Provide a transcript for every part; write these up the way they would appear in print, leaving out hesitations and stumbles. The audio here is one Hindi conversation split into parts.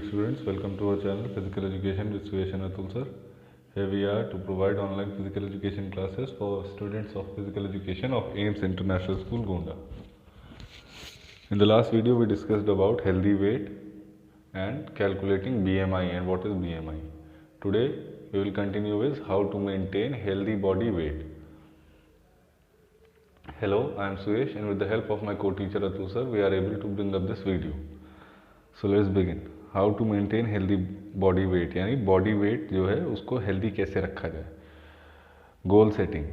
students, welcome to our channel Physical Education with Suyesh and Atul sir. Here we are to provide online physical education classes for students of physical education of AIMS International School, Gonda. In the last video, we discussed about healthy weight and calculating BMI and what is BMI. Today, we will continue with how to maintain healthy body weight. Hello, I am Suyesh and with the help of my co-teacher Atul sir, we are able to bring up this video. So let's begin. How to maintain healthy body weight, यानी body weight जो है उसको healthy कैसे रखा जाए. Goal setting.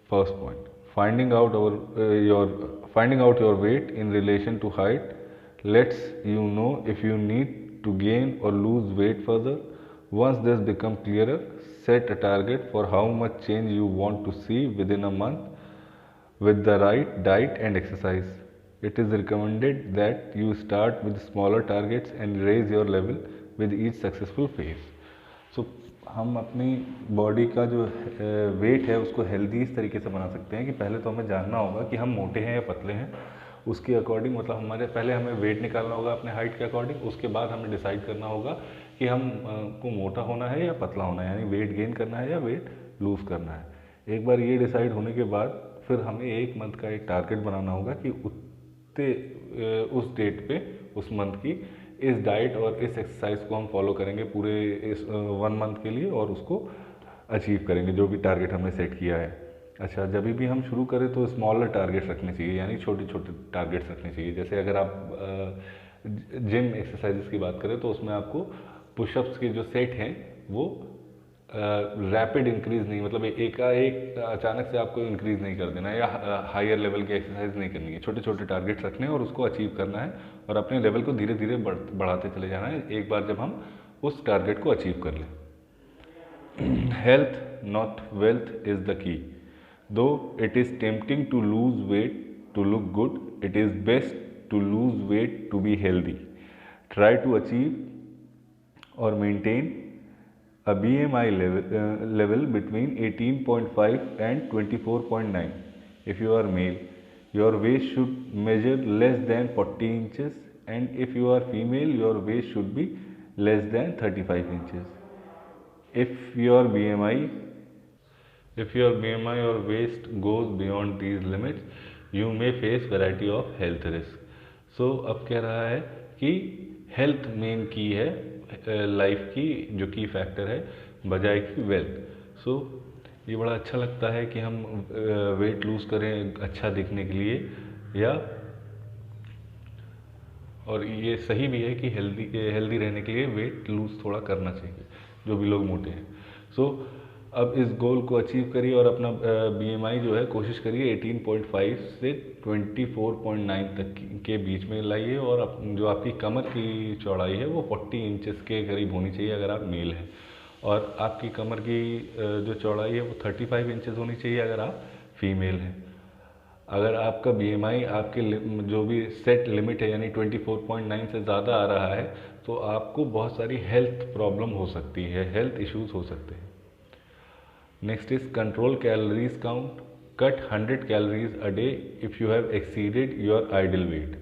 First point. Finding out your weight in relation to height lets you know if you need to gain or lose weight further. Once this becomes clearer, set a target for how much change you want to see within a month with the right diet and exercise. It is recommended that you start with smaller targets and raise your level with each successful phase. So हम अपनी बॉडी का जो वेट है उसको हेल्दी इस तरीके से बना सकते हैं कि पहले तो हमें जानना होगा कि हम मोटे हैं या पतले हैं. उसके अकॉर्डिंग मतलब हमारे पहले हमें वेट निकालना होगा अपने हाइट के अकॉर्डिंग. उसके बाद हमें डिसाइड करना होगा कि हम को मोटा होना है या पतला होना है, यानी वेट गेन करना है या वेट लूज़ करना है. एक बार ये डिसाइड होने के बाद फिर हमें एक मंथ का एक टारगेट बनाना होगा कि उस डेट पे उस मंथ की इस डाइट और इस एक्सरसाइज को हम फॉलो करेंगे पूरे इस 1 मंथ के लिए और उसको अचीव करेंगे जो भी टारगेट हमने सेट किया है. अच्छा, जब भी हम शुरू करें तो स्मॉलर टारगेट्स रखने चाहिए, यानी छोटे छोटे टारगेट्स रखने चाहिए. जैसे अगर आप जिम एक्सरसाइजेस की बात करें तो उसमें आपको पुशअप्स के जो सेट हैं वो रैपिड इंक्रीज नहीं, मतलब एक अचानक से आपको इंक्रीज नहीं कर देना है या हायर लेवल की एक्सरसाइज नहीं करनी है. छोटे छोटे टारगेट्स रखने हैं और उसको अचीव करना है और अपने लेवल को धीरे धीरे बढ़ाते चले जाना है एक बार जब हम उस टारगेट को अचीव कर लें. Health not wealth is the key. Though it is tempting to lose weight to look good, it is best to lose weight to be healthy. Try to achieve और maintain a BMI level between 18.5 and 24.9. If you are male, your waist should measure less than 40 inches, and if you are female, your waist should be less than 35 inches. If your BMI or waist goes beyond these limits, you may face variety of health risk. So अब कह रहा है कि हेल्थ मेन की है लाइफ की, जो की फैक्टर है बजाय की वेल्थ. सो ये बड़ा अच्छा लगता है कि हम वेट लूज़ करें अच्छा दिखने के लिए, या और ये सही भी है कि हेल्दी रहने के लिए वेट लूज़ थोड़ा करना चाहिए जो भी लोग मोटे हैं. सो अब इस गोल को अचीव करिए और अपना BMI जो है कोशिश करिए 18.5 से 24.9 तक के बीच में लाइए, और जो आपकी कमर की चौड़ाई है वो 40 इंचेस के करीब होनी चाहिए अगर आप मेल हैं, और आपकी कमर की जो चौड़ाई है वो 35 इंचेस होनी चाहिए अगर आप फीमेल हैं. अगर आपका BMI आपके जो भी सेट लिमिट है यानी 24.9 से ज़्यादा आ रहा है तो आपको बहुत सारी हेल्थ प्रॉब्लम हो सकती है, हेल्थ इश्यूज हो सकते हैं. Next is control calories count. Cut 100 calories a day if you have exceeded your ideal weight.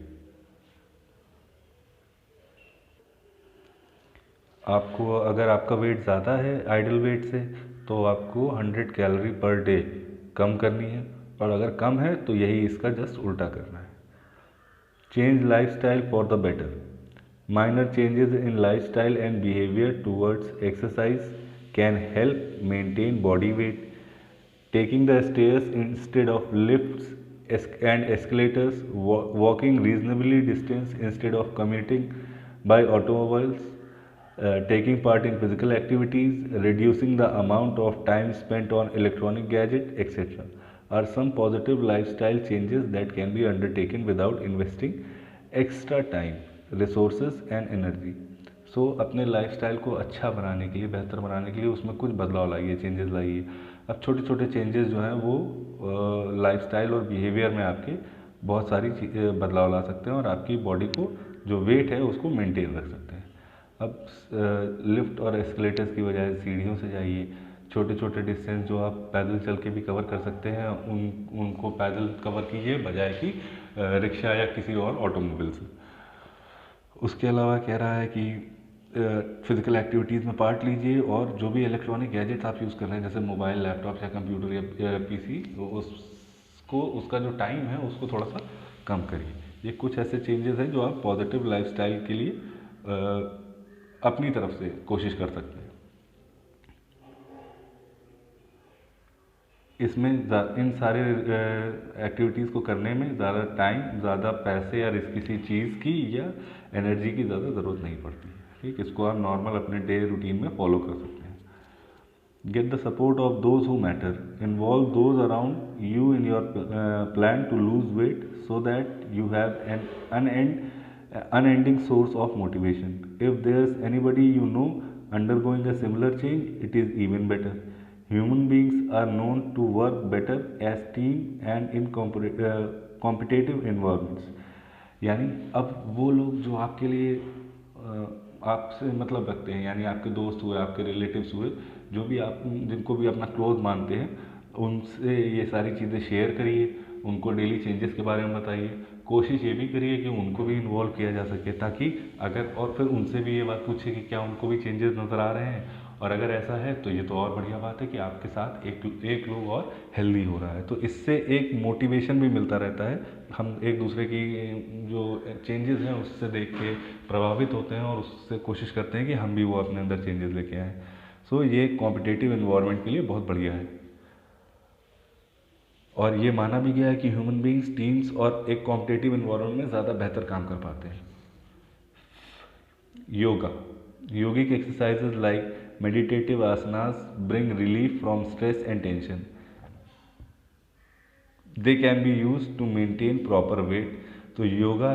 आपको अगर आपका वेट ज़्यादा है आइडियल वेट से तो आपको 100 कैलोरी पर डे कम करनी है, और अगर कम है तो यही इसका जस्ट उल्टा करना है. Change lifestyle for the better. Minor changes in lifestyle and behaviour towards exercise can help maintain body weight. Taking the stairs instead of lifts and escalators, walking reasonably distance instead of commuting by automobiles, taking part in physical activities, reducing the amount of time spent on electronic gadgets, etc. are some positive lifestyle changes that can be undertaken without investing extra time, resources and energy. सो अपने लाइफस्टाइल को अच्छा बनाने के लिए, बेहतर बनाने के लिए उसमें कुछ बदलाव लाइए, चेंजेस लाइए. अब छोटे छोटे चेंजेस जो हैं वो लाइफस्टाइल और बिहेवियर में आपके बहुत सारी बदलाव ला सकते हैं और आपकी बॉडी को जो वेट है उसको मेंटेन रख सकते हैं. अब लिफ्ट और एस्केलेटर्स की बजाय सीढ़ियों से जाइए. छोटे छोटे डिस्टेंस जो आप पैदल चल के भी कवर कर सकते हैं उनको पैदल कवर कीजिए बजाय कि रिक्शा या किसी और ऑटोमोबाइल से. उसके अलावा कह रहा है कि फिज़िकल एक्टिविटीज़ में पार्ट लीजिए, और जो भी इलेक्ट्रॉनिक गैजेट्स आप यूज़ कर रहे हैं जैसे मोबाइल, लैपटॉप या कंप्यूटर या पीसी, उसको उसका जो टाइम है उसको थोड़ा सा कम करिए। ये कुछ ऐसे चेंजेस हैं जो आप पॉजिटिव लाइफस्टाइल के लिए अपनी तरफ से कोशिश कर सकते हैं। इसमें इन सारे एक्टिविटीज़ को करने में ज़्यादा टाइम, ज़्यादा पैसे या किसी चीज़ की या एनर्जी की ज़्यादा ज़रूरत नहीं पड़ती है। ठीक, इसको आप नॉर्मल अपने डे रूटीन में फॉलो कर सकते हैं। Get the support of those who matter, involve those around you in your plan to lose weight so that you have an unending source of motivation. If there's anybody you know undergoing a similar change, it is even better. Human beings are known to work better as team and in competitive environments. यानी अब वो लोग जो आपके लिए आपसे मतलब रखते हैं, यानी आपके दोस्त हुए, आपके रिलेटिव्स हुए, जो भी आप जिनको भी अपना क्लोज मानते हैं, उनसे ये सारी चीज़ें शेयर करिए, उनको डेली चेंजेस के बारे में बताइए। कोशिश ये भी करिए कि उनको भी इन्वॉल्व किया जा सके, ताकि अगर, और फिर उनसे भी ये बात पूछिए कि क्या उनको भी चेंजेस नज़र आ रहे हैं, और अगर ऐसा है तो ये तो और बढ़िया बात है कि आपके साथ एक लोग और हेल्दी हो रहा है। तो इससे एक मोटिवेशन भी मिलता रहता है, हम एक दूसरे की जो चेंजेस हैं उससे देख के प्रभावित होते हैं और उससे कोशिश करते हैं कि हम भी वो अपने अंदर चेंजेस लेके आएँ। सो ये कॉम्पिटिटिव इन्वायरमेंट के लिए बहुत बढ़िया है, और ये माना भी गया है कि ह्यूमन बींग्स टीम्स और एक कॉम्पिटिटिव इन्वायरमेंट में ज़्यादा बेहतर काम कर पाते हैं। Yoga, yogic exercises like meditative asanas bring relief from stress and tension. They can be used to maintain proper weight. तो योगा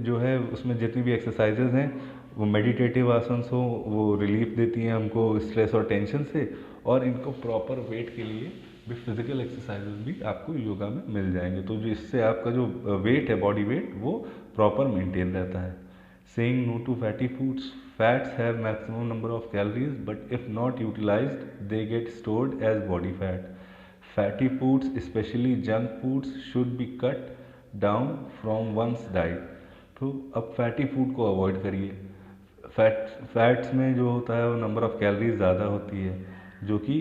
जो है उसमें जितनी भी एक्सरसाइजेज हैं वो मेडिटेटिव आसन्स हो, वो रिलीफ देती हैं हमको स्ट्रेस और टेंशन से, और इनको प्रॉपर वेट के लिए भी फिजिकल एक्सरसाइजेज भी आपको योगा में मिल जाएंगे, तो जो इससे आपका जो वेट है, बॉडी वेट, वो प्रॉपर मेंटेन रहता है। Saying no to fatty foods. Fats have maximum number of calories, but if not utilized, they get stored as body fat. Fatty foods, especially junk foods, should be cut down from one's diet. तो अब फैटी फूड को अवॉइड करिए। फैट्स में जो होता है वो नंबर ऑफ कैलोरीज ज़्यादा होती है, जो कि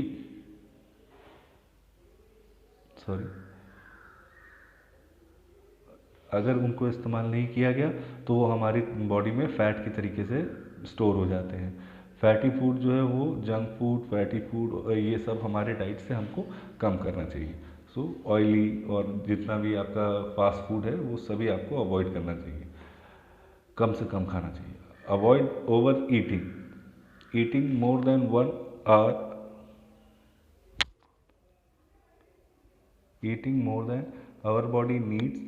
अगर उनको इस्तेमाल नहीं किया गया तो वो हमारी बॉडी में फ़ैट की तरीके से स्टोर हो जाते हैं। फैटी फूड जो है वो जंक फूड, फैटी फूड, ये सब हमारे डाइट से हमको कम करना चाहिए। सो ऑयली और जितना भी आपका फास्ट फूड है वो सभी आपको अवॉइड करना चाहिए, कम से कम खाना चाहिए। Avoid over eating, eating more than 1 hour, eating more than our body needs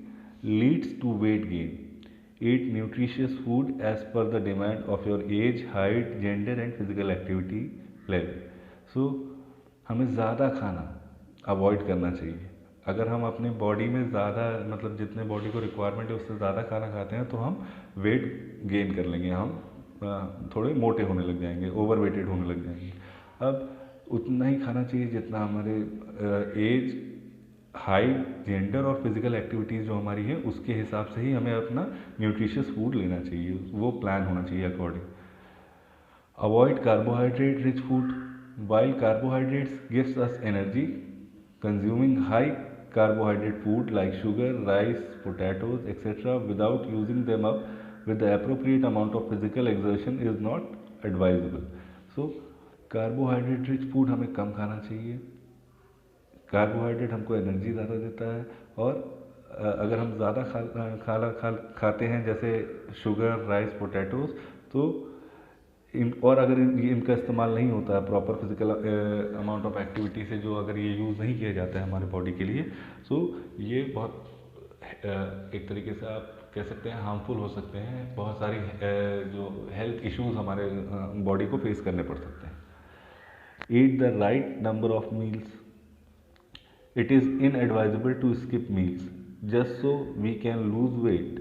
leads to weight gain. Eat nutritious food as per the demand of your age, height, gender and physical activity level. So हमें ज़्यादा खाना अवॉइड करना चाहिए। अगर हम अपने बॉडी में ज़्यादा, मतलब जितने बॉडी को रिक्वायरमेंट है उससे ज़्यादा खाना खाते हैं तो हम वेट गेन कर लेंगे, हम थोड़े मोटे होने लग जाएंगे, ओवर वेटेड होने लग जाएंगे। अब उतना ही खाना चाहिए जितना हमारे एज, हाइट, जेंडर और फिजिकल एक्टिविटीज़ जो हमारी है उसके हिसाब से ही हमें अपना न्यूट्रिशियस फूड लेना चाहिए, वो प्लान होना चाहिए according. Avoid carbohydrate rich food, while carbohydrates gives us energy, consuming high carbohydrate food like sugar, rice, potatoes, etc. without using them up with the appropriate amount of physical exertion is not advisable. So carbohydrate rich food हमें कम खाना चाहिए। कार्बोहाइड्रेट हमको एनर्जी ज़्यादा देता है, और अगर हम ज़्यादा खाते हैं जैसे शुगर, राइस, पोटैटोज, तो और अगर इनका इस्तेमाल नहीं होता है proper physical amount of activity से, जो अगर ये यूज़ नहीं किया जाता है हमारे बॉडी के लिए, तो ये बहुत एक तरीके से आप कह सकते हैं हार्मफुल हो सकते हैं। बहुत सारी जो हेल्थ इश्यूज हमारे बॉडी को फेस करने पड़ सकते हैं। Eat the right number of meals, it is inadvisable to skip meals just so we can lose weight.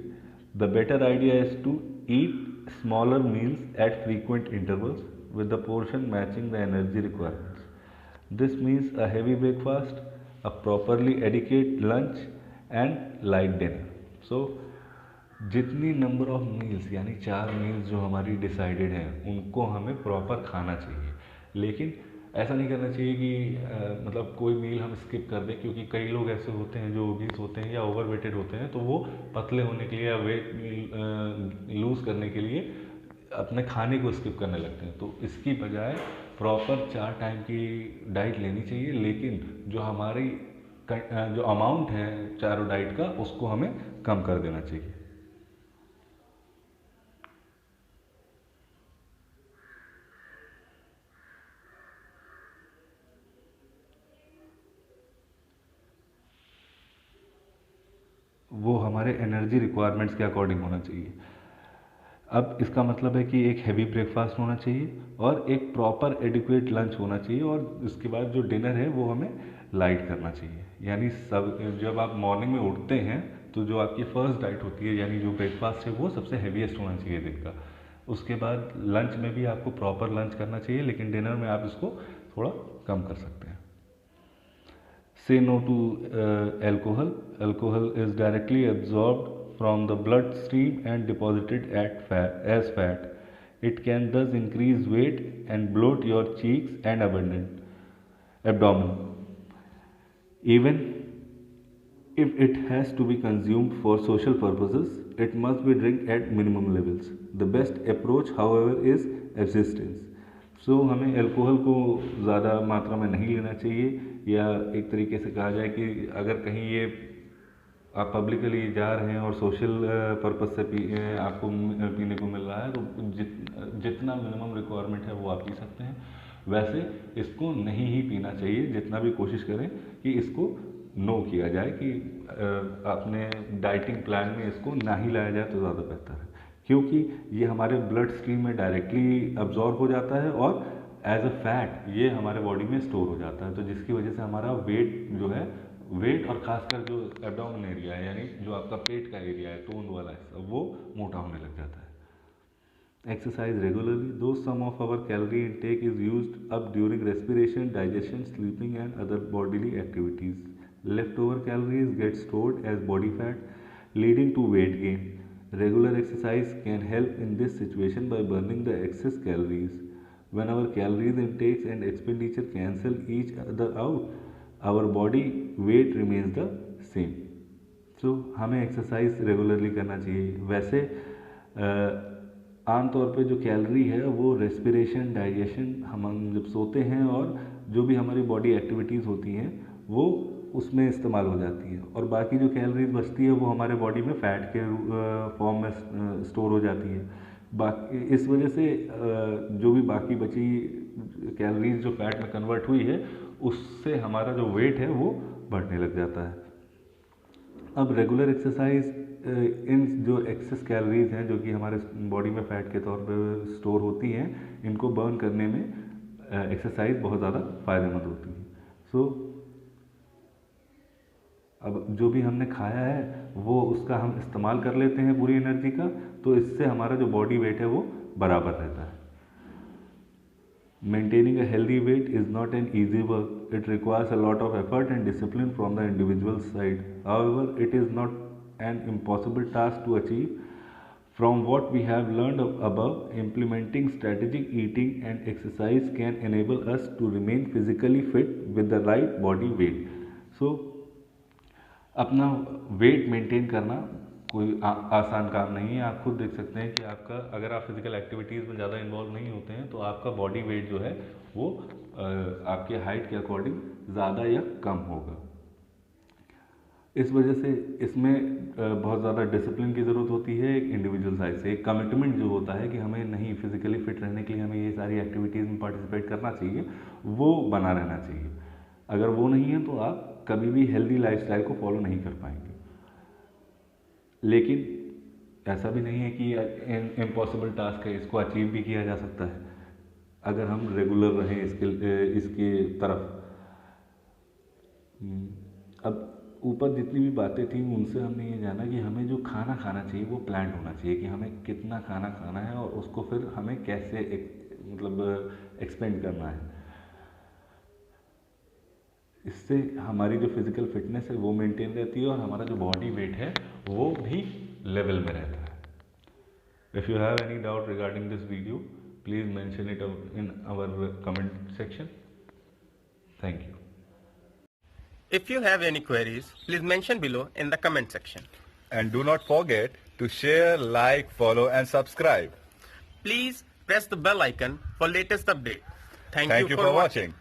The better idea is to eat smaller meals at frequent intervals with the portion matching the energy requirements. This means a heavy breakfast, a properly adequate lunch and light dinner. So जितनी नंबर ऑफ मील्स यानी 4 मील्स जो हमारी डिसाइडेड हैं उनको हमें प्रॉपर खाना चाहिए। लेकिन ऐसा नहीं करना चाहिए कि मतलब कोई मील हम स्किप कर दें, क्योंकि कई लोग ऐसे होते हैं जो ओबीस होते हैं या ओवरवेटेड होते हैं, तो वो पतले होने के लिए या वेट लूज़ करने के लिए अपने खाने को स्किप करने लगते हैं। तो इसकी बजाय प्रॉपर 4 टाइम की डाइट लेनी चाहिए, लेकिन जो हमारी जो अमाउंट है चारों डाइट का उसको हमें कम कर देना चाहिए। वो हमारे एनर्जी रिक्वायरमेंट्स के अकॉर्डिंग होना चाहिए। अब इसका मतलब है कि एक हैवी ब्रेकफास्ट होना चाहिए और एक प्रॉपर एडिक्वेट लंच होना चाहिए, और इसके बाद जो डिनर है वो हमें लाइट करना चाहिए। यानी सब जब आप मॉर्निंग में उठते हैं तो जो आपकी फर्स्ट डाइट होती है यानी जो ब्रेकफास्ट है वो सबसे हैवीएस्ट होना चाहिए दिन का। उसके बाद लंच में भी आपको प्रॉपर लंच करना चाहिए, लेकिन डिनर में आप इसको थोड़ा कम कर सकते हैं। Say no to alcohol. Alcohol is directly absorbed from the bloodstream and deposited as fat. It can thus increase weight and bloat your cheeks and abdomen. Even if it has to be consumed for social purposes, it must be drunk at minimum levels. The best approach, however, is abstinence. सो हमें अल्कोहल को ज़्यादा मात्रा में नहीं लेना चाहिए, या एक तरीके से कहा जाए कि अगर कहीं ये आप पब्लिकली जा रहे हैं और सोशल पर्पस से आपको पीने को मिल रहा है तो जितना मिनिमम रिक्वायरमेंट है वो आप पी सकते हैं। वैसे इसको नहीं ही पीना चाहिए, जितना भी कोशिश करें कि इसको नो किया जाए, कि अपने डाइटिंग प्लान में इसको ना ही लाया जाए तो ज़्यादा बेहतर है, क्योंकि ये हमारे ब्लड स्ट्रीम में डायरेक्टली अब्जॉर्ब हो जाता है और एज अ फैट ये हमारे बॉडी में स्टोर हो जाता है, तो जिसकी वजह से हमारा वेट जो है, वेट और खासकर जो एब्डोमेन एरिया है यानी जो आपका पेट का एरिया है, टोन वाला हिस्सा, वो मोटा होने लग जाता है। Exercise regularly, though some of our calorie intake is used up during respiration, digestion, sleeping and other bodily activities. Leftover calories get stored as body fat, leading to weight gain. Regular exercise can help in this situation by burning the excess calories. When our calories intakes and expenditure cancel each other out, our body weight remains the same. So हमें एक्सरसाइज रेगुलरली करना चाहिए। वैसे आमतौर पे जो कैलोरी है वो रेस्पिरेशन, डाइजेशन, हम जब सोते हैं और जो भी हमारी बॉडी एक्टिविटीज़ होती हैं वो उसमें इस्तेमाल हो जाती है, और बाकी जो कैलोरीज बचती है वो हमारे बॉडी में फ़ैट के फॉर्म में स्टोर हो जाती है। बाकी इस वजह से जो भी बाकी बची कैलोरीज जो फैट में कन्वर्ट हुई है उससे हमारा जो वेट है वो बढ़ने लग जाता है। अब रेगुलर एक्सरसाइज इन जो एक्सेस कैलोरीज हैं जो कि हमारे बॉडी में फ़ैट के तौर पर स्टोर होती हैं, इनको बर्न करने में एक्सरसाइज बहुत ज़्यादा फ़ायदेमंद होती है। सो अब जो भी हमने खाया है वो उसका हम इस्तेमाल कर लेते हैं पूरी एनर्जी का, तो इससे हमारा जो बॉडी वेट है वो बराबर रहता है। Maintaining a healthy weight is not an easy work. It requires a lot of effort and discipline from the individual's side. However, it is not an impossible task to achieve. From what we have learned above, implementing strategic eating and exercise can enable us to remain physically fit with the right body weight. So, अपना वेट मेंटेन करना कोई आसान काम नहीं है। आप खुद देख सकते हैं कि आपका अगर आप फिजिकल एक्टिविटीज़ में ज़्यादा इन्वॉल्व नहीं होते हैं तो आपका बॉडी वेट जो है वो आपके हाइट के अकॉर्डिंग ज़्यादा या कम होगा। इस वजह से इसमें बहुत ज़्यादा डिसिप्लिन की ज़रूरत होती है एक इंडिविजुअल साइड से। एक कमिटमेंट जो होता है कि हमें नहीं फिजिकली फिट रहने के लिए हमें ये सारी एक्टिविटीज़ में पार्टिसिपेट करना चाहिए, वो बना रहना चाहिए। अगर वो नहीं है तो आप कभी भी हेल्दी लाइफस्टाइल को फॉलो नहीं कर पाएंगे। लेकिन ऐसा भी नहीं है कि इम्पॉसिबल टास्क है, इसको अचीव भी किया जा सकता है अगर हम रेगुलर रहें इसके तरफ। अब ऊपर जितनी भी बातें थी उनसे हमने ये जाना कि हमें जो खाना खाना चाहिए वो प्लान होना चाहिए कि हमें कितना खाना खाना है और उसको फिर हमें कैसे मतलब एक्सपेंड करना है। इससे हमारी जो फिज़िकल फिटनेस है वो मेंटेन रहती है और हमारा जो बॉडी वेट है वो भी लेवल में रहता है. If you have any doubt regarding this video, please mention it in our comment section. Thank you. If you have any queries, please mention below in the comment section. And do not forget to share, like, follow and subscribe. Please press the bell icon for latest update. Thank Thank you for watching.